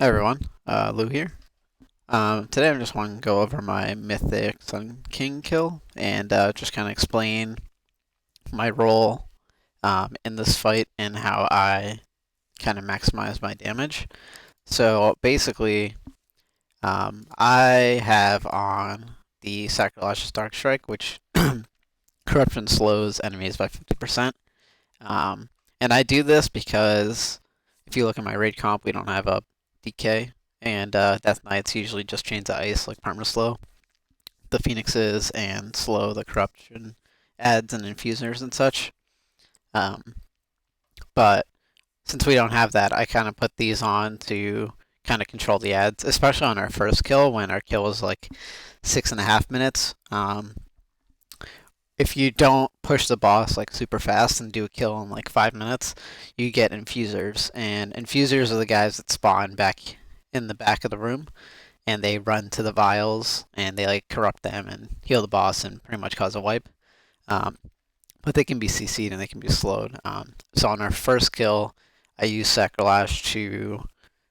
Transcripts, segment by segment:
Hi everyone, Lou here. Today I just want to go over my Mythic Sun King kill and just kind of explain my role in this fight and how I kind of maximize my damage. So basically, I have on the Sacrolash's Dark Strike, which corruption slows enemies by 50%. And I do this because if you look at my raid comp, we don't have a DK, and Death Knights usually just chains of ice like perma slow the phoenixes and slow the corruption ads and infusers and such. Um, but since we don't have that, I kind of put these on to kind of control the ads, especially on our first kill when our kill was like 6.5 minutes. If you don't push the boss like super fast and do a kill in like 5 minutes, you get infusers, and infusers are the guys that spawn back in the back of the room, and they run to the vials and they like corrupt them and heal the boss and pretty much cause a wipe. Um, but they can be CC'd and they can be slowed. So on our first kill, I used sacrolash to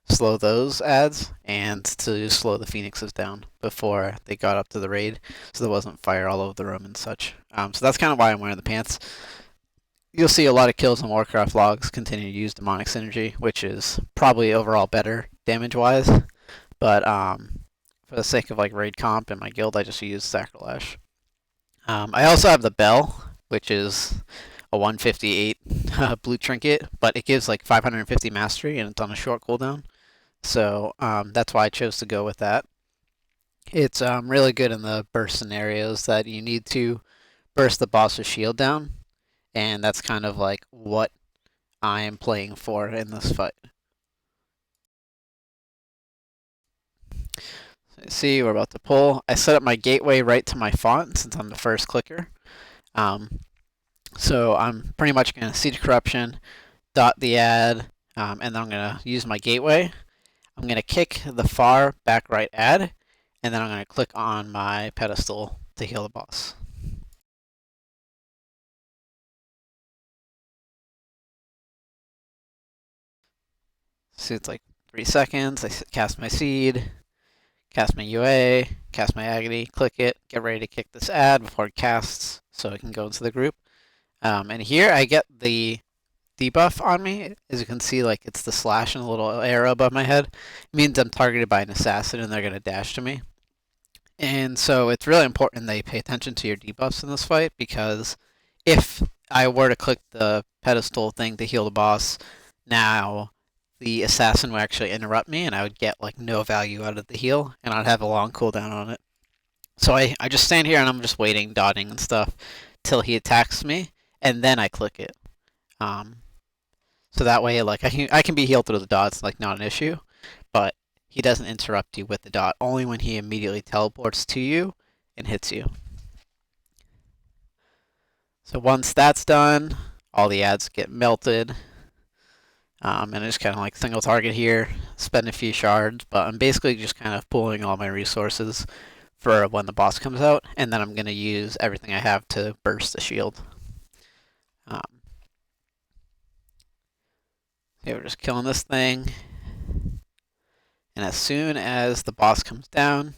slow those ads and to slow the phoenixes down before they got up to the raid, so there wasn't fire all over the room and such. So that's kind of why I'm wearing the pants. You'll see a lot of kills in Warcraft logs continue to use demonic synergy, which is probably overall better damage wise. But for the sake of like raid comp and my guild, I just use sacrolash. I also have the bell, which is a 158 blue trinket, but it gives like 550 mastery and it's on a short cooldown. So that's why I chose to go with that. It's really good in the burst scenarios that you need to burst the boss's shield down, and that's kind of like what I am playing for in this fight. So you see, we're about to pull. I set up my gateway right to my font since I'm the first clicker. Um, so I'm pretty much going to see the corruption, dot the ad, and then I'm going to use my gateway. I'm going to kick the far back right ad, and then I'm going to click on my pedestal to heal the boss. See, it's like 3 seconds. I cast my seed, cast my UA, cast my agony, click it, get ready to kick this ad before it casts so it can go into the group. And here I get the debuff on me. As you can see, like it's the slash and a little arrow above my head. It means I'm targeted by an assassin and they're going to dash to me. And so it's really important that you pay attention to your debuffs in this fight, because if I were to click the pedestal thing to heal the boss, now the assassin would actually interrupt me and I would get like no value out of the heal and I'd have a long cooldown on it. So I just stand here and I'm just waiting, dotting and stuff, till he attacks me, and then I click it. Um, so that way, like I can be healed through the dots, like not an issue, but he doesn't interrupt you with the dot, only when he immediately teleports to you and hits you. So once that's done, all the ads get melted. And I just kind of like single target here, spend a few shards, but I'm basically just kind of pooling all my resources for when the boss comes out, and then I'm going to use everything I have to burst the shield. Okay, we're just killing this thing. And as soon as the boss comes down,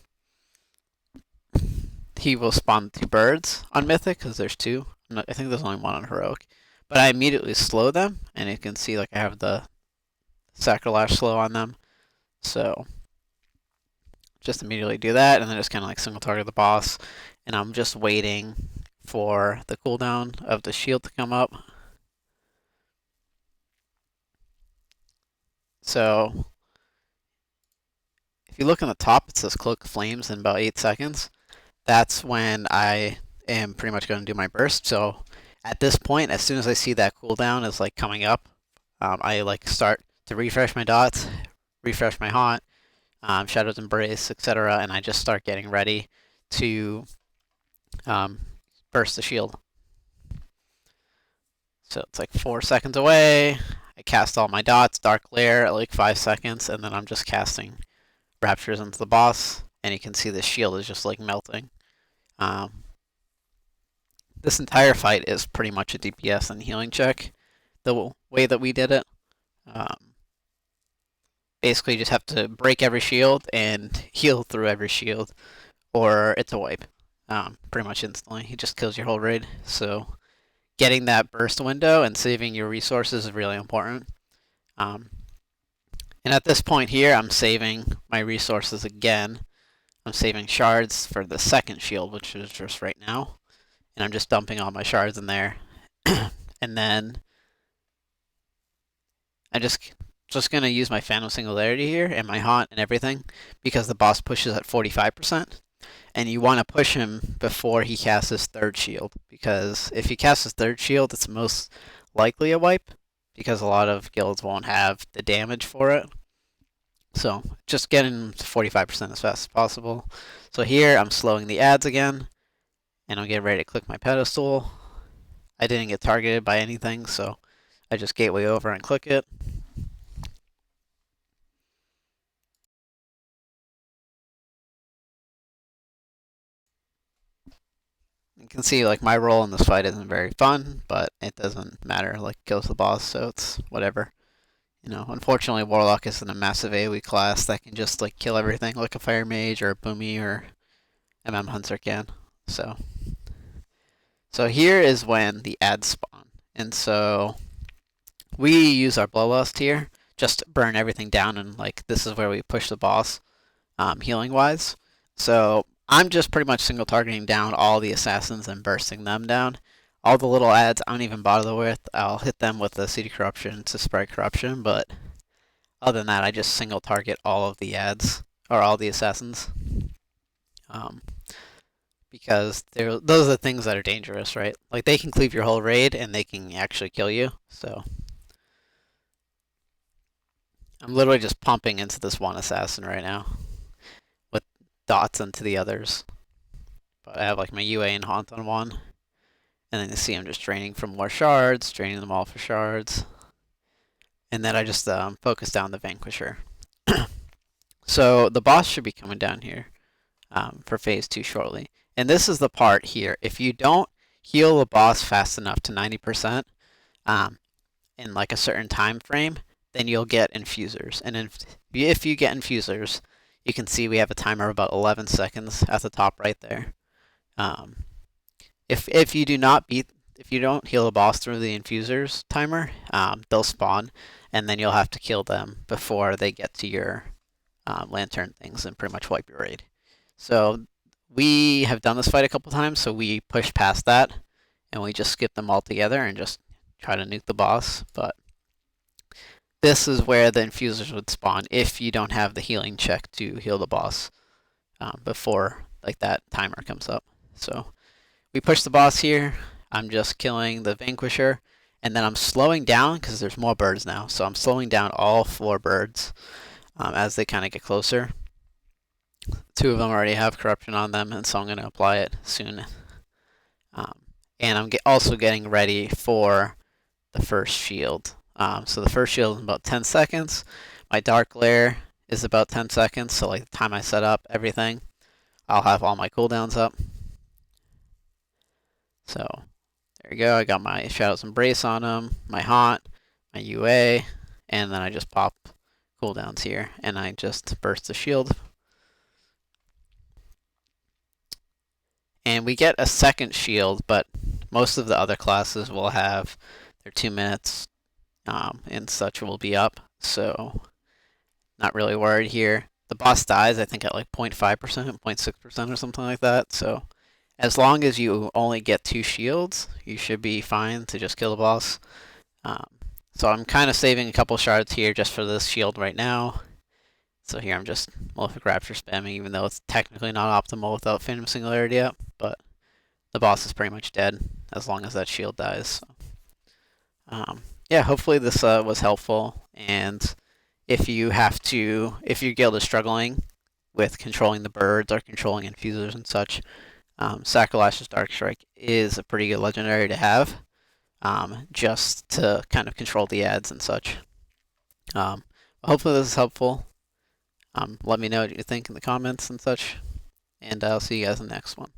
he will spawn 2 birds on Mythic, because there's 2. I think there's only 1 on Heroic. But I immediately slow them, and you can see like I have the Sacrolash slow on them. So just immediately do that, and then just kind of like single target the boss. And I'm just waiting for the cooldown of the shield to come up. So if you look on the top, it says Cloak of Flames in about 8 seconds. That's when I am pretty much going to do my burst. So at this point, as soon as I see that cooldown is like coming up, I like start to refresh my dots, refresh my haunt, Shadow's Embrace, etc., and I just start getting ready to burst the shield. So it's like 4 seconds away. I cast all my dots, Dark Lair at like 5 seconds, and then I'm just casting Raptures into the boss, and you can see the shield is just like melting. This entire fight is pretty much a DPS and healing check, the way that we did it. basically you just have to break every shield and heal through every shield, or it's a wipe. Pretty much instantly. He just kills your whole raid. So getting that burst window and saving your resources is really important. And at this point here, I'm saving my resources again. I'm saving shards for the second shield, which is just right now. And I'm just dumping all my shards in there. And then I'm just going to use my Phantom Singularity here and my Haunt and everything because the boss pushes at 45%. And you want to push him before he casts his third shield, because if he casts his third shield, it's most likely a wipe, because a lot of guilds won't have the damage for it. So just get him to 45% as fast as possible. So here I'm slowing the ads again, and I'm getting ready to click my pedestal. I didn't get targeted by anything, so I just gateway over and click it. You can see like my role in this fight isn't very fun, but it doesn't matter. Like kills the boss, so it's whatever. You know, unfortunately, Warlock isn't a massive AoE class that can just like kill everything like a Fire Mage or a Boomy or Hunter can. So here is when the ads spawn, and so we use our Bloodlust here just to burn everything down, and like this is where we push the boss, healing wise. So I'm just pretty much single targeting down all the assassins and bursting them down. All the little ads I don't even bother with. I'll hit them with the CD Corruption to spread corruption, but other than that, I just single target all of the ads, or all the assassins. Because those are the things that are dangerous, right? Like they can cleave your whole raid and they can actually kill you, so I'm literally just pumping into this one assassin right now with dots into the others. But I have like my UA and Haunt on one. And then you see I'm just draining for more shards, draining them all for shards. And then I just focus down the Vanquisher. So the boss should be coming down here for phase 2 shortly. And this is the part here. If you don't heal the boss fast enough to 90% in like a certain time frame, then you'll get infusers. And if you get infusers, you can see we have a timer of about 11 seconds at the top right there. If you don't heal the boss through the infusers timer, they'll spawn, and then you'll have to kill them before they get to your lantern things and pretty much wipe your raid. So we have done this fight a couple times, so we push past that, and we just skip them all together and just try to nuke the boss. But this is where the infusers would spawn if you don't have the healing check to heal the boss before like that timer comes up. So we push the boss here. I'm just killing the Vanquisher, and then I'm slowing down because there's more birds now. So I'm slowing down all 4 birds as they kind of get closer. 2 of them already have corruption on them, and so I'm going to apply it soon. And I'm also getting ready for the first shield. So the first shield is about 10 seconds. My Dark Glare is about 10 seconds, so like the time I set up everything, I'll have all my cooldowns up. So there you go. I got my Shadow's Embrace on them, my Haunt, my UA, and then I just pop cooldowns here, and I just burst the shield. And we get a second shield, but most of the other classes will have their 2 minutes and such will be up, so not really worried here. The boss dies, I think, at like 0.5%, 0.6% or something like that, so as long as you only get 2 shields, you should be fine to just kill the boss. So I'm kind of saving a couple shards here just for this shield right now. So here I'm just Malefic Rapture spamming, even though it's technically not optimal without Phantom Singularity up, but the boss is pretty much dead as long as that shield dies. So, yeah, hopefully this was helpful, and if your guild is struggling with controlling the birds or controlling infusers and such, Sacrolash's Dark Strike is a pretty good legendary to have, just to kind of control the ads and such. Hopefully this is helpful. Let me know what you think in the comments and such, and I'll see you guys in the next one.